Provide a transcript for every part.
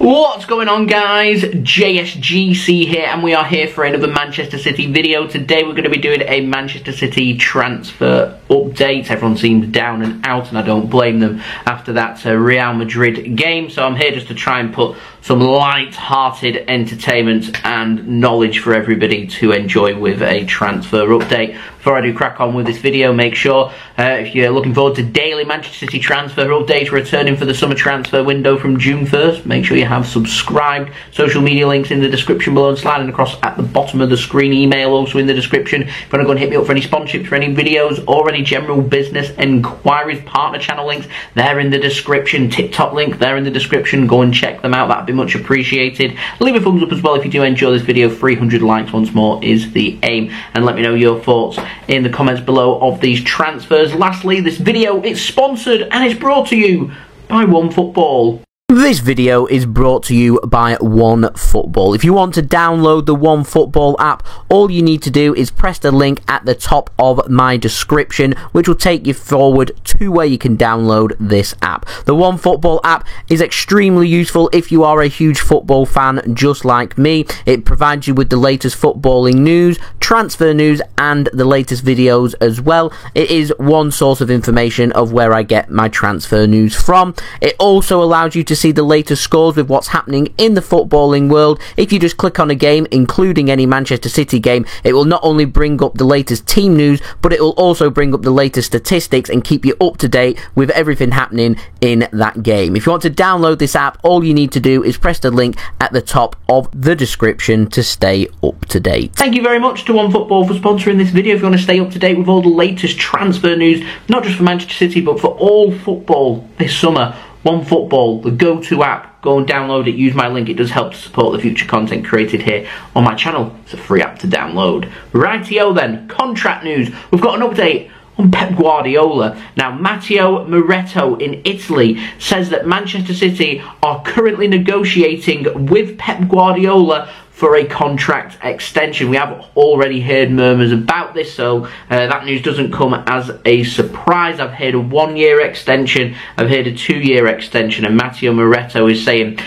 What's going on, guys? JSGC here, and we are here for another Manchester City video. Today we're going to be doing a Manchester City transfer update. Everyone seems down and out, and I don't blame them after that Real Madrid game. So I'm here just to try and put some light-hearted entertainment and knowledge for everybody to enjoy with a transfer update. Before I do crack on with this video, make sure if you're looking forward to daily Manchester City transfer updates returning for the summer transfer window from June 1st, make sure you have subscribed. Social media links in the description below and sliding across at the bottom of the screen. Email also in the description. If you want to go and hit me up for any sponsorships for any videos or any general business inquiries, partner channel links, they're in the description. TikTok link, they're in the description. Go and check them out. That'd be much appreciated. Leave a thumbs up as well if you do enjoy this video. 300 likes once more is the aim. And let me know your thoughts in the comments below of these transfers. Lastly, this video is sponsored and it's brought to you by OneFootball. This video is brought to you by OneFootball. If you want to download the OneFootball app, all you need to do is press the link at the top of my description, which will take you forward to where you can download this app. The OneFootball app is extremely useful if you are a huge football fan just like me. It provides you with the latest footballing news, transfer news, and the latest videos as well. It is one source of information of where I get my transfer news from. It also allows you to see the latest scores with what's happening in the footballing world. If you just click on a game, including any Manchester City game, it will not only bring up the latest team news, but it will also bring up the latest statistics and keep you up to date with everything happening in that game. If you want to download this app, all you need to do is press the link at the top of the description to stay up to date. Thank you very much to OneFootball for sponsoring this video. If you want to stay up to date with all the latest transfer news, not just for Manchester City, but for all football this summer, OneFootball, the go-to app. Go and download it, use my link. It does help to support the future content created here on my channel. It's a free app to download. Rightio then, contract news. We've got an update on Pep Guardiola. Now, Matteo Moretto in Italy says that Manchester City are currently negotiating with Pep Guardiola for a contract extension. We have already heard murmurs about this, so that news doesn't come as a surprise. I've heard a 1-year extension, I've heard a 2-year extension, and Matteo Moretto is saying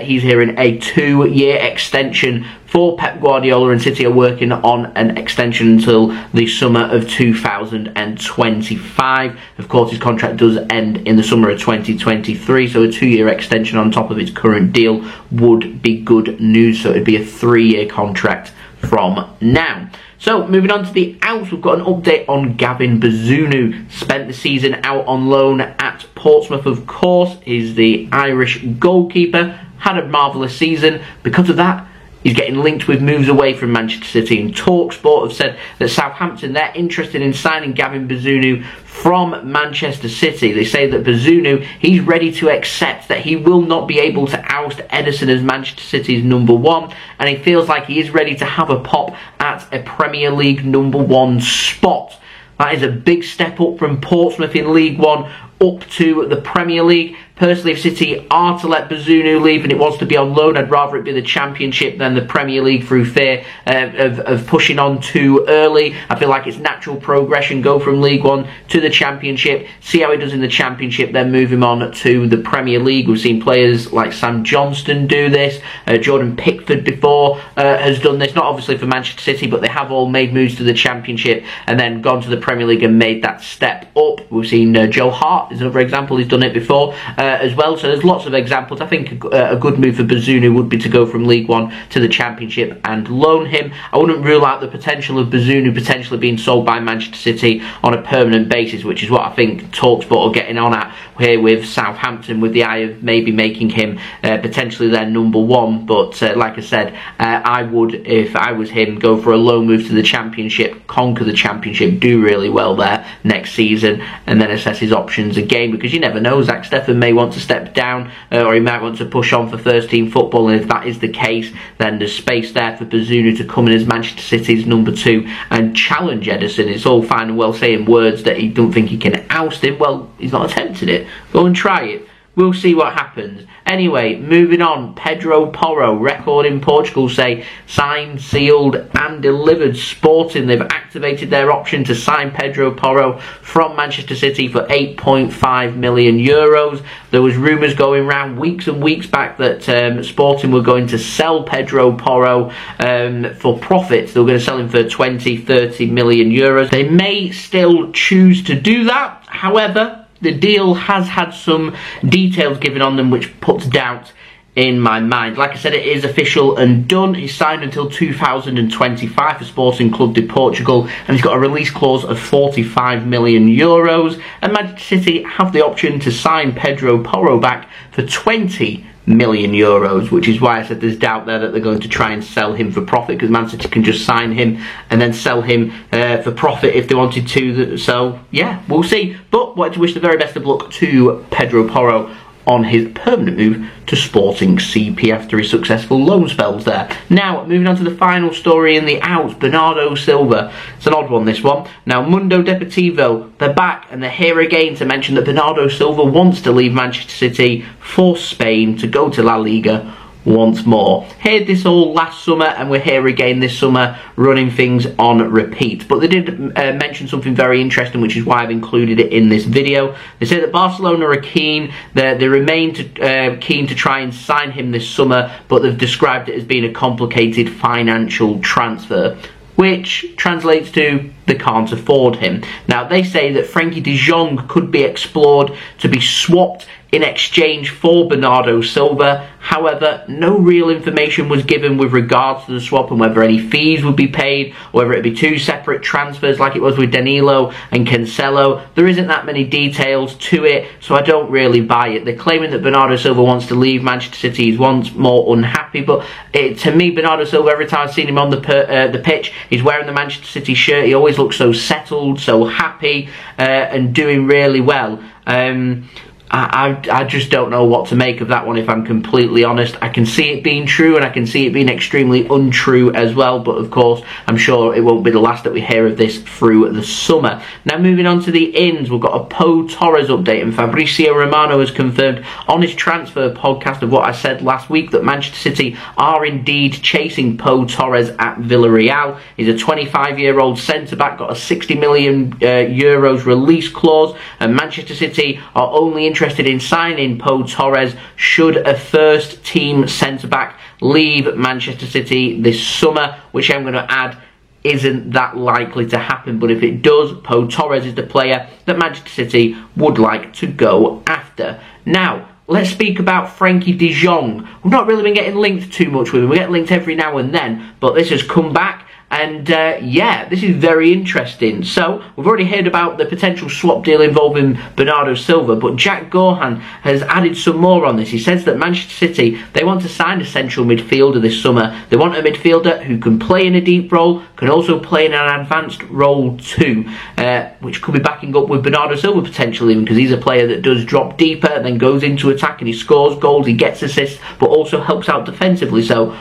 he's hearing a 2-year extension for Pep Guardiola, and City are working on an extension until the summer of 2025. Of course, his contract does end in the summer of 2023, so a 2-year extension on top of his current deal would be good news. So it'd be a 3-year contract from now. So, moving on to the outs, we've got an update on Gavin Bazunu. Spent the season out on loan at Portsmouth, of course. He's the Irish goalkeeper. Had a marvellous season. Because of that, he's getting linked with moves away from Manchester City, and TalkSport have said that Southampton, they're interested in signing Gavin Bazunu from Manchester City. They say that Bazunu, he's ready to accept that he will not be able to oust Ederson as Manchester City's #1, and he feels like he is ready to have a pop at a Premier League #1 spot. That is a big step up from Portsmouth in League One up to the Premier League. Personally, if City are to let Bazunu leave and it was to be on loan, I'd rather it be the Championship than the Premier League through fear of pushing on too early. I feel like it's natural progression. Go from League One to the Championship, see how he does in the Championship, then move him on to the Premier League. We've seen players like Sam Johnston do this. Jordan Pickford before has done this, not obviously for Manchester City, but they have all made moves to the Championship and then gone to the Premier League and made that step up. We've seen Joe Hart is another example. He's done it before as well, so there's lots of examples. I think a good move for Bazunu would be to go from League One to the Championship and loan him. I wouldn't rule out the potential of Bazunu potentially being sold by Manchester City on a permanent basis, which is what I think TalkSport are getting on at here with Southampton, with the eye of maybe making him potentially their #1. But like I said, I would, if I was him, go for a loan move to the Championship, conquer the Championship, do really well there next season, and then assess his options again, because you never know. Zach Steffen may want to step down, or he might want to push on for first team football, and if that is the case, then there's space there for Bazunu to come in as Manchester City's #2 and challenge Ederson. It's all fine and well saying words that he don't think he can oust him. Well, he's not attempted it. Go and try it. we'll see what happens. Anyway, moving on, Pedro Porro, record in Portugal, say signed, sealed and delivered. Sporting, they've activated their option to sign Pedro Porro from Manchester City for €8.5 million. There was rumours going around weeks and weeks back that Sporting were going to sell Pedro Porro for profits. They were going to sell him for 20-30 million euros. They may still choose to do that. However, the deal has had some details given on them which puts doubt in my mind. Like I said, it is official and done. He's signed until 2025 for Sporting Club de Portugal, and he's got a release clause of €45 million. And Manchester City have the option to sign Pedro Porro back for €20 million, which is why I said there's doubt there that they're going to try and sell him for profit, because Man City can just sign him and then sell him for profit if they wanted to. So yeah, we'll see. But wanted to wish the very best of luck to Pedro Porro on his permanent move to Sporting CP after his successful loan spells there. Now, moving on to the final story in the outs, Bernardo Silva. It's an odd one, this one. Now, Mundo Deportivo, they're back and they're here again to mention that Bernardo Silva wants to leave Manchester City for Spain to go to La Liga once more. Heard this all last summer and we're here again this summer running things on repeat. But they did mention something very interesting, which is why I've included it in this video. They say that Barcelona are keen, they remain keen to try and sign him this summer, but they've described it as being a complicated financial transfer, which translates to they can't afford him. Now, they say that Frenkie de Jong could be explored to be swapped in exchange for Bernardo Silva. However, no real information was given with regards to the swap and whether any fees would be paid, or whether it'd be two separate transfers like it was with Danilo and Cancelo. There isn't that many details to it, so I don't really buy it. They're claiming that Bernardo Silva wants to leave Manchester City, he's once more unhappy, but to me, Bernardo Silva, every time I've seen him on the pitch, he's wearing the Manchester City shirt, he always looks so settled, so happy, and doing really well. I just don't know what to make of that one, if I'm completely honest. I can see it being true and I can see it being extremely untrue as well, but of course I'm sure it won't be the last that we hear of this through the summer. Now, moving on to the ins, we've got a Pau Torres update, and Fabrizio Romano has confirmed on his transfer podcast of what I said last week, that Manchester City are indeed chasing Pau Torres at Villarreal. He's a 25-year-old centre-back, got a €60 million release clause, and Manchester City are only interested in signing Pau Torres should a first-team centre-back leave Manchester City this summer, which I'm going to add isn't that likely to happen. But if it does, Pau Torres is the player that Manchester City would like to go after. Now, let's speak about Frenkie de Jong. We've not really been getting linked too much with him. We get linked every now and then, but this has come back. And yeah, this is very interesting. So, we've already heard about the potential swap deal involving Bernardo Silva, but Jack Gohan has added some more on this. He says that Manchester City, they want to sign a central midfielder this summer. They want a midfielder who can play in a deep role, can also play in an advanced role too, which could be backing up with Bernardo Silva potentially, because he's a player that does drop deeper and then goes into attack and he scores goals, he gets assists, but also helps out defensively. So,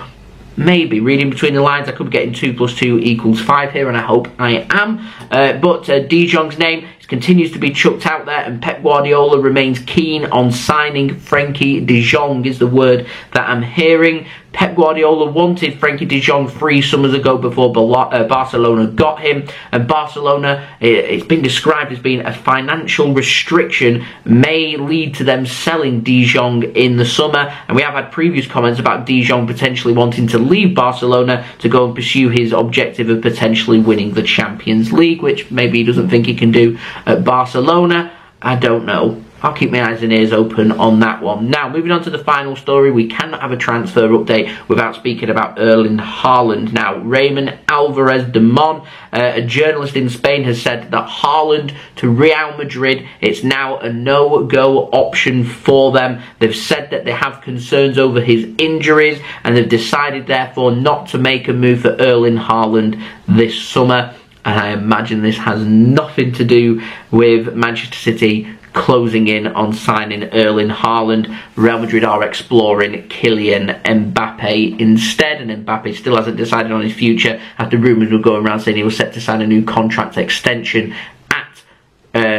maybe, reading between the lines, I could be getting 2 + 2 = 5 here, and I hope I am. But De Jong's name continues to be chucked out there, and Pep Guardiola remains keen on signing Frenkie de Jong, is the word that I'm hearing. Pep Guardiola wanted Frenkie de Jong 3 summers ago before Barcelona got him, and Barcelona, it's been described as being a financial restriction, may lead to them selling de Jong in the summer. And we have had previous comments about de Jong potentially wanting to leave Barcelona to go and pursue his objective of potentially winning the Champions League, which maybe he doesn't think he can do at Barcelona. I don't know. I'll keep my eyes and ears open on that one. Now, moving on to the final story, we cannot have a transfer update without speaking about Erling Haaland. Now, Raymond Alvarez de Mon, a journalist in Spain, has said that Haaland to Real Madrid, it's now a no-go option for them. They've said that they have concerns over his injuries, and they've decided, therefore, not to make a move for Erling Haaland this summer. And I imagine this has nothing to do with Manchester City closing in on signing Erling Haaland. Real Madrid are exploring Kylian Mbappe instead, and Mbappe still hasn't decided on his future after rumours were going around saying he was set to sign a new contract extension at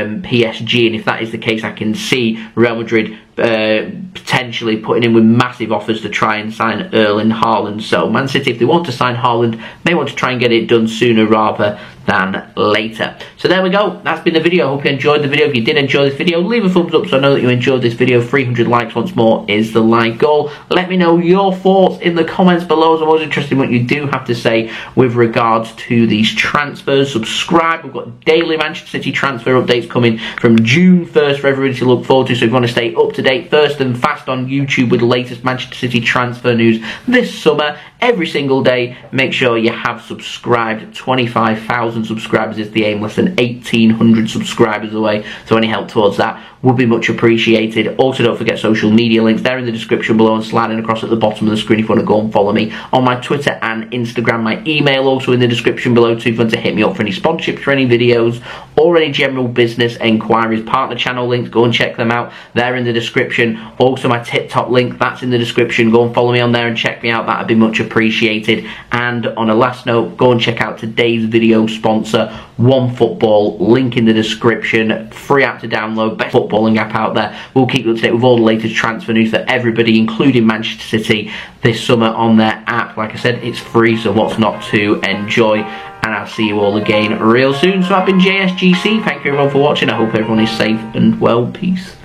PSG, and if that is the case, I can see Real Madrid potentially putting in with massive offers to try and sign Erling Haaland. So Man City, if they want to sign Haaland, may want to try and get it done sooner rather than later. So there we go, that's been the video. I hope you enjoyed the video. If you did enjoy this video, leave a thumbs up so I know that you enjoyed this video. 300 likes once more is the like goal. Let me know your thoughts in the comments below. I'm always interested in what you do have to say with regards to these transfers. Subscribe, we've got daily Manchester City transfer updates coming from June 1st for everybody to look forward to. So if you want to stay up to date, first and fast on YouTube with the latest Manchester City transfer news this summer, every single day, make sure you have subscribed. 25,000 subscribers is the aim, less than 1,800 subscribers away, so any help towards that would be much appreciated. Also, don't forget social media links, they're in the description below and sliding across at the bottom of the screen if you want to go and follow me on my Twitter and Instagram. My email also in the description below too if you want to hit me up for any sponsorships for any videos or any general business enquiries. Partner channel links, go and check them out, they're in the description. Also my TikTok link, that's in the description. Go and follow me on there and check me out, that'd be much appreciated. And on a last note, go and check out today's video sponsor, OneFootball, link in the description. Free app to download, best footballing app out there. We'll keep you up to date with all the latest transfer news for everybody, including Manchester City, this summer on their app. Like I said, it's free, so what's not to enjoy? And I'll see you all again real soon. So I've been JSGC, thank you everyone for watching. I hope everyone is safe and well. Peace.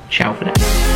Ciao for now.